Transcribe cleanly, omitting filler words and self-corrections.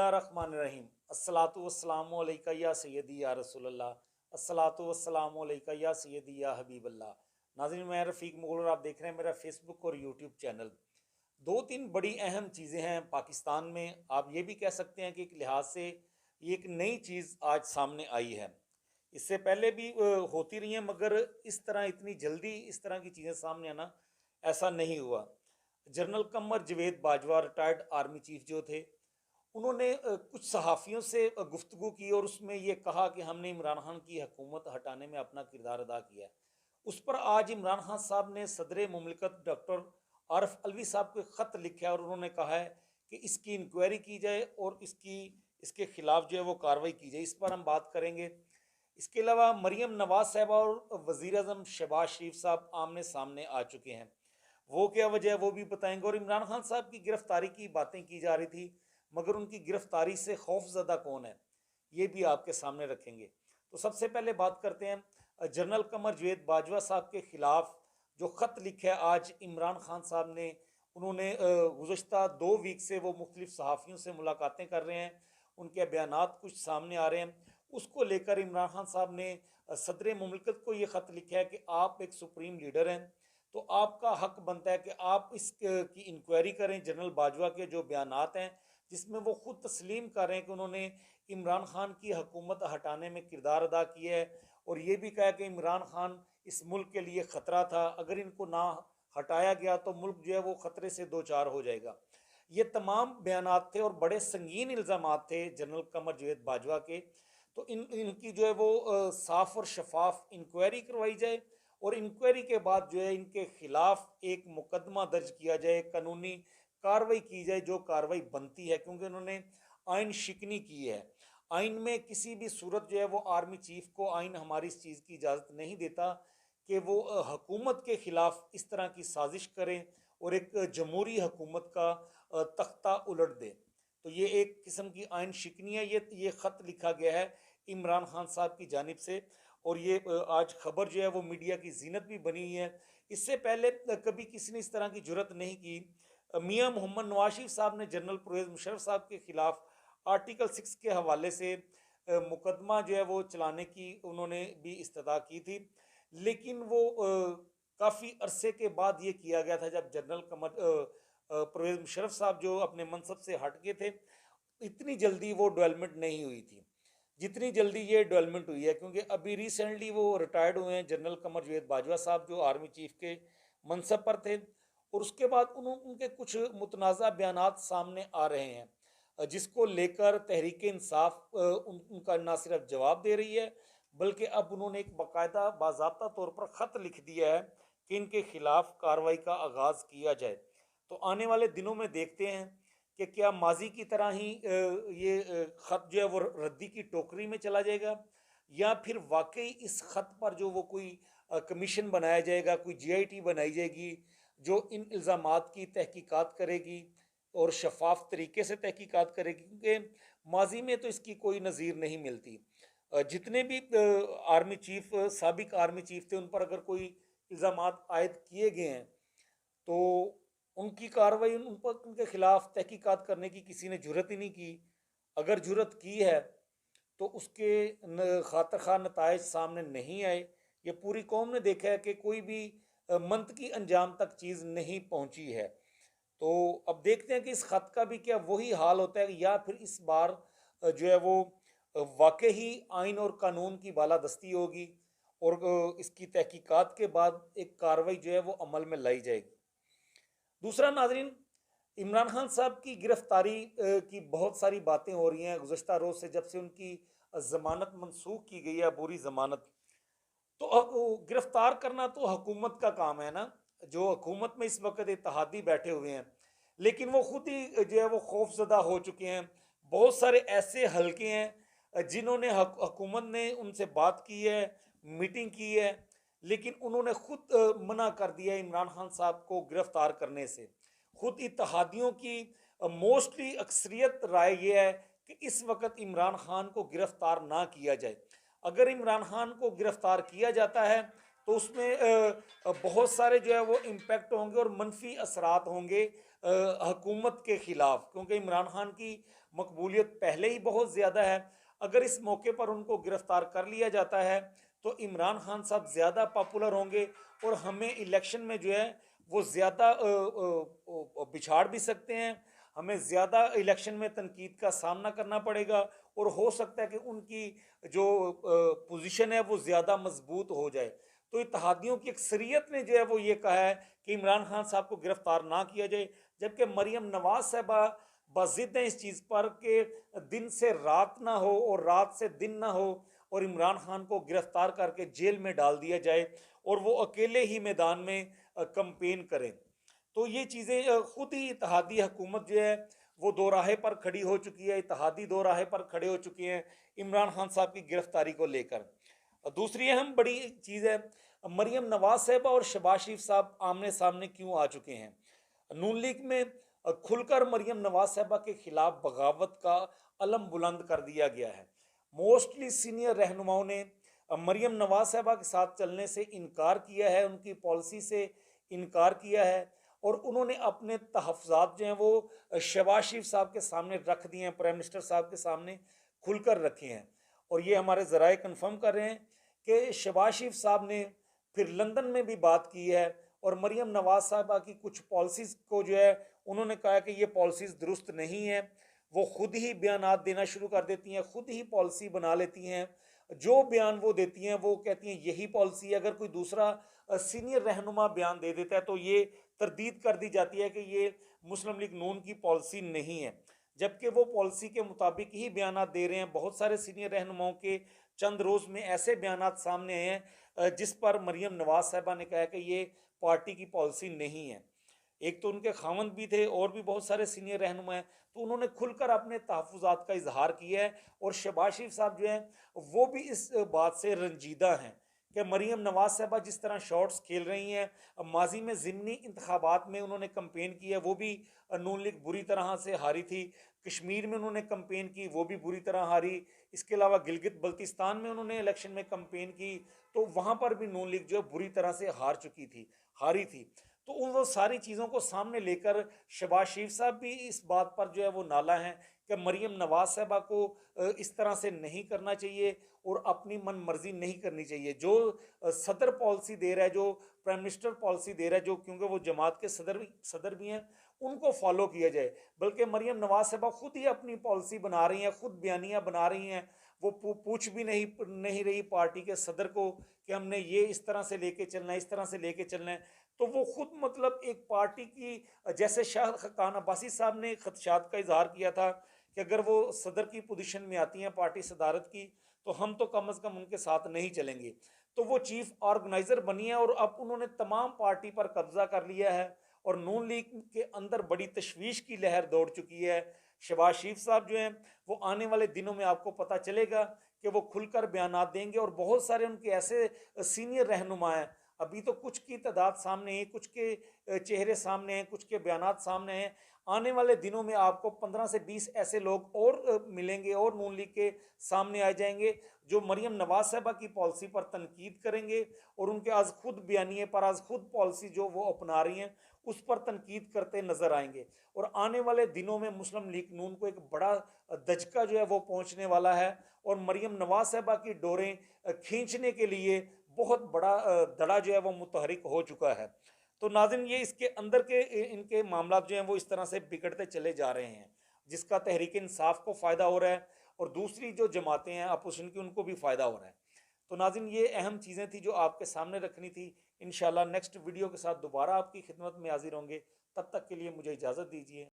बिस्मिल्लाहिर्रहमानिर्रहीम। अस्सलातु वस्सलामु अलैका या सय्यदी या रसूलल्लाह। अस्सलातु वस्सलामु अलैका या सय्यदी या हबीबल्लाह। नाज़रीन, मैं रफ़ीक मुग़ल और आप देख रहे हैं मेरा फेसबुक और यूट्यूब चैनल। दो तीन बड़ी अहम चीज़ें हैं पाकिस्तान में। आप ये भी कह सकते हैं कि एक लिहाज से ये एक नई चीज़ आज सामने आई है। इससे पहले भी होती रही हैं, मगर इस तरह इतनी जल्दी इस तरह की चीज़ें सामने आना ऐसा नहीं हुआ। General Qamar Javed Bajwa retired army chief जो थे, उन्होंने कुछ सहाफ़ियों से गुफ्तगू की और उसमें ये कहा कि हमने इमरान खान की हुकूमत हटाने में अपना किरदार अदा किया है। उस पर आज इमरान खान साहब ने सदर मुमलिकत डॉक्टर आरिफ अलवी साहब को एक ख़त लिखा है और उन्होंने कहा है कि इसकी इंक्वायरी की जाए और इसके खिलाफ जो है वो कार्रवाई की जाए। इस पर हम बात करेंगे। इसके अलावा मरीम नवाज साहबा और वज़ीर अज़म शहबाज शरीफ साहब आमने सामने आ चुके हैं। वो क्या वजह है वो भी बताएंगे। और इमरान खान साहब की गिरफ्तारी की बातें की जा रही थी, मगर उनकी गिरफ्तारी से खौफजदा कौन है, ये भी आपके सामने रखेंगे। तो सबसे पहले बात करते हैं जनरल कमर जवेद बाजवा साहब के खिलाफ जो ख़त लिखा है आज इमरान खान साहब ने। उन्होंने गुज़श्ता 2 वीक से वो मुख्तलिफ सहाफ़ियों से मुलाकातें कर रहे हैं, उनके बयानात कुछ सामने आ रहे हैं। उसको लेकर इमरान खान साहब ने सदर मुमलिकत को ये ख़त लिखा है कि आप एक सुप्रीम लीडर हैं, तो आपका हक बनता है कि आप की इंक्वायरी करें जनरल बाजवा के जो बयानात हैं, जिसमें वो खुद तस्लीम कर रहे हैं कि उन्होंने इमरान खान की हुकूमत हटाने में किरदार अदा किया है। और ये भी कहा कि इमरान खान इस मुल्क के लिए ख़तरा था, अगर इनको ना हटाया गया तो मुल्क जो है वो ख़तरे से दो चार हो जाएगा। ये तमाम बयानात थे और बड़े संगीन इल्ज़ामात थे जनरल कमर जवेद बाजवा के। तो इनकी जो है वो साफ़ और शफाफ इंक्वायरी करवाई जाए और इंक्वायरी के बाद जो है इनके खिलाफ एक मुकदमा दर्ज किया जाए, कानूनी कार्रवाई की जाए जो कार्रवाई बनती है, क्योंकि उन्होंने आइन शिकनी की है। आइन में किसी भी सूरत जो है वो आर्मी चीफ को आइन हमारी इस चीज़ की इजाज़त नहीं देता कि वो हुकूमत के ख़िलाफ़ इस तरह की साजिश करें और एक जमहूरी हुकूमत का तख्ता उलट दें। तो ये एक किस्म की आइन शिकनी है। ये ख़त लिखा गया है इमरान खान साहब की जानिब से और ये आज खबर जो है वो मीडिया की जीनत भी बनी हुई है। इससे पहले कभी किसी ने इस तरह की जुरत नहीं की। मियां मोहम्मद नवाज शरीफ साहब ने जनरल परवेज़ मुशर्रफ साहब के खिलाफ आर्टिकल 6 के हवाले से मुकदमा जो है वो चलाने की उन्होंने भी इस्तदा की थी, लेकिन वो काफ़ी अरसे के बाद ये किया गया था जब जनरल परवेज़ मुशर्रफ साहब जो अपने मनसब से हट गए थे। इतनी जल्दी वो डेवलपमेंट नहीं हुई थी जितनी जल्दी ये डेवलपमेंट हुई है, क्योंकि अभी रिसेंटली वो रिटायर्ड हुए हैं जनरल कमर जवेद बाजवा साहब जो आर्मी चीफ के मनसब पर थे। और उसके बाद उनके कुछ मुतनाज़ा बयानात सामने आ रहे हैं, जिसको लेकर तहरीक इंसाफ उनका ना सिर्फ जवाब दे रही है, बल्कि अब उन्होंने एक बाकायदा बाज़ाब्ता तौर पर ख़त लिख दिया है कि इनके खिलाफ कार्रवाई का आगाज़ किया जाए। तो आने वाले दिनों में देखते हैं कि क्या माजी की तरह ही ये ख़त जो है वो रद्दी की टोकरी में चला जाएगा, या फिर वाकई इस ख़त पर जो वो कोई कमीशन बनाया जाएगा, कोई जीआईटी बनाई जाएगी जो इन इल्ज़ामात की तहकीकात करेगी और शफाफ तरीके से तहकीकात करेगी, क्योंकि माजी में तो इसकी कोई नज़ीर नहीं मिलती। जितने भी आर्मी चीफ साबिक आर्मी चीफ थे उन पर अगर कोई इल्ज़ामात आयद किए गए हैं तो उनकी कार्रवाई उन पर उनके खिलाफ तहकीकात करने की किसी ने जुरत ही नहीं की। अगर जुरत की है तो उसके खातर खा नताइज सामने नहीं आए। ये पूरी कौम ने देखा है कि कोई भी मंतकी अंजाम तक चीज़ नहीं पहुंची है। तो अब देखते हैं कि इस खत का भी क्या वही हाल होता है, या फिर इस बार जो है वो वाकई ही आइन और कानून की बालादस्ती होगी और इसकी तहकीकात के बाद एक कार्रवाई जो है वो अमल में लाई जाएगी। दूसरा नाजरीन, इमरान खान साहब की गिरफ्तारी की बहुत सारी बातें हो रही हैं गुज़श्ता रोज़ से, जब से उनकी ज़मानत मनसूख की गई है, बुरी ज़मानत। तो गिरफ्तार करना तो हुकूमत का काम है ना, जो हुकूमत में इस वक्त इत्तेहादी बैठे हुए हैं, लेकिन वो खुद ही जो है वो खौफजदा हो चुके हैं। बहुत सारे ऐसे हलके हैं जिन्होंने हुकूमत ने उनसे बात की है, मीटिंग की है, लेकिन उन्होंने खुद मना कर दिया इमरान खान साहब को गिरफ्तार करने से। खुद इत्तेहादियों की मोस्टली अक्सरियत राय ये है कि इस वक्त इमरान खान को गिरफ्तार ना किया जाए। अगर इमरान खान को गिरफ्तार किया जाता है तो उसमें बहुत सारे जो है वो इम्पैक्ट होंगे और मनफी असरात होंगे हुकूमत के ख़िलाफ़, क्योंकि इमरान खान की मकबूलियत पहले ही बहुत ज़्यादा है। अगर इस मौके पर उनको गिरफ़्तार कर लिया जाता है तो इमरान खान साहब ज़्यादा पॉपुलर होंगे और हमें इलेक्शन में जो है वो ज़्यादा पिछाड़ भी सकते हैं, हमें ज़्यादा इलेक्शन में तनकीद का सामना करना पड़ेगा और हो सकता है कि उनकी जो पोजीशन है वो ज़्यादा मजबूत हो जाए। तो इत्तेहादियों की अक्सरियत ने जो है वो ये कहा है कि इमरान खान साहब को गिरफ्तार ना किया जाए, जबकि मरियम नवाज साहबा बज़िद हैं इस चीज़ पर कि दिन से रात ना हो और रात से दिन ना हो और इमरान खान को गिरफ्तार करके जेल में डाल दिया जाए और वो अकेले ही मैदान में कंपेन करें। तो ये चीज़ें खुद ही इत्तेहादी हुकूमत जो है वो दो राहे पर खड़ी हो चुकी है, इत्तेहादी दो राहे पर खड़े हो चुके हैं इमरान खान साहब की गिरफ्तारी को लेकर। दूसरी अहम बड़ी चीज़ है, मरियम नवाज साहबा और शहबाज शरीफ साहब आमने सामने क्यों आ चुके हैं। नून लीग में खुलकर मरियम नवाज साहबा के खिलाफ बगावत का अलम बुलंद कर दिया गया है। मोस्टली सीनियर रहनुमाओं ने मरियम नवाज साहबा के साथ चलने से इनकार किया है, उनकी पॉलिसी से इनकार किया है और उन्होंने अपने तहफ़्ज़ात जो हैं वो शहबाज शरीफ साहब के सामने रख दिए हैं, प्राइम मिनिस्टर साहब के सामने खुलकर रखे हैं। और ये हमारे ज़राए कन्फर्म कर रहे हैं कि शहबाज शरीफ साहब ने फिर लंदन में भी बात की है और मरियम नवाज साहबा की कुछ पॉलिसीज़ को जो है उन्होंने कहा कि ये पॉलिसीज़ दुरुस्त नहीं है। वो खुद ही बयानात देना शुरू कर देती हैं, खुद ही पॉलिसी बना लेती हैं। जो बयान वो देती हैं वो कहती हैं यही पॉलिसी है। अगर कोई दूसरा सीनियर रहनुमा बयान दे देता है तो ये तरदीद कर दी जाती है कि ये मुस्लिम लीग नून की पॉलिसी नहीं है, जबकि वो पॉलिसी के मुताबिक ही बयानात दे रहे हैं। बहुत सारे सीनियर रहनुमाओं के चंद रोज़ में ऐसे बयानात सामने आए हैं जिस पर मरियम नवाज साहबा ने कहा कि ये पार्टी की पॉलिसी नहीं है। एक तो उनके खामंद भी थे और भी बहुत सारे सीनियर रहनुमा हैं, तो उन्होंने खुलकर अपने तहफ़्फ़ुज़ात का इजहार किया है और शहबाज शरीफ साहब जो हैं वो भी इस बात से रंजीदा हैं कि मरियम नवाज साहबा जिस तरह शॉट्स खेल रही हैं। माजी में ज़िमनी इंतखाबात में उन्होंने कंपेन की है, वो भी नून लीग बुरी तरह से हारी थी। कश्मीर में उन्होंने कंपेन की, वो भी बुरी तरह हारी। इसके अलावा गिलगित बल्तिस्तान में उन्होंने इलेक्शन में कंपेन की, तो वहाँ पर भी नून लीग जो है बुरी तरह से हारी थी। तो उन वो सारी चीज़ों को सामने लेकर शहबाज शरीफ साहब भी इस बात पर जो है वो नाला हैं कि मरियम नवाज साहबा को इस तरह से नहीं करना चाहिए और अपनी मन मर्जी नहीं करनी चाहिए। जो सदर पॉलिसी दे रहा है, जो प्राइम मिनिस्टर पॉलिसी दे रहा है, जो क्योंकि वो जमात के सदर भी हैं, उनको फॉलो किया जाए। बल्कि मरियम नवाज साहबा खुद ही अपनी पॉलिसी बना रही हैं, खुद बयानियाँ बना रही हैं। वो पूछ भी नहीं रही पार्टी के सदर को कि हमने ये इस तरह से लेके चलना है, इस तरह से लेके चलना है। तो वो खुद मतलब एक पार्टी की, जैसे शाह खान अब्बासी साहब ने खदशात का इजहार किया था कि अगर वो सदर की पोजीशन में आती हैं पार्टी सदारत की तो हम तो कम अज़ कम उनके साथ नहीं चलेंगे। तो वो चीफ ऑर्गेनाइज़र बनी है और अब उन्होंने तमाम पार्टी पर कब्जा कर लिया है और नून लीग के अंदर बड़ी तशवीश की लहर दौड़ चुकी है। शहबाज शरीफ साहब जो हैं वो आने वाले दिनों में आपको पता चलेगा कि वो खुलकर बयानात देंगे और बहुत सारे उनके ऐसे सीनियर रहनुमा हैं। अभी तो कुछ की तादाद सामने है, कुछ के चेहरे सामने हैं, कुछ के बयानात सामने हैं। आने वाले दिनों में आपको 15 से 20 ऐसे लोग और मिलेंगे और नून लीग के सामने आ जाएंगे जो मरियम नवाज साहबा की पॉलिसी पर तनकीद करेंगे और उनके आज खुद बयानिए पर, आज खुद पॉलिसी जो वो अपना रही हैं उस पर तनकीद करते नजर आएंगे। और आने वाले दिनों में मुस्लिम लीग नून को एक बड़ा दचका जो है वो पहुंचने वाला है और मरियम नवाज साहबा की डोरें खींचने के लिए बहुत बड़ा दड़ा जो है वो मुतहरिक हो चुका है। तो नाज़रीन, ये इसके अंदर के इनके मामला जो हैं वो इस तरह से बिगड़ते चले जा रहे हैं, जिसका तहरीक इंसाफ को फ़ायदा हो रहा है और दूसरी जो जमातें हैं अपोजिशन की उनको भी फ़ायदा हो रहा है। तो नाज़रीन, ये अहम चीज़ें थी जो आपके सामने रखनी थी। इंशाल्लाह नेक्स्ट वीडियो के साथ दोबारा आपकी खिदमत में हाजिर होंगे। तब तक के लिए मुझे इजाज़त दीजिए।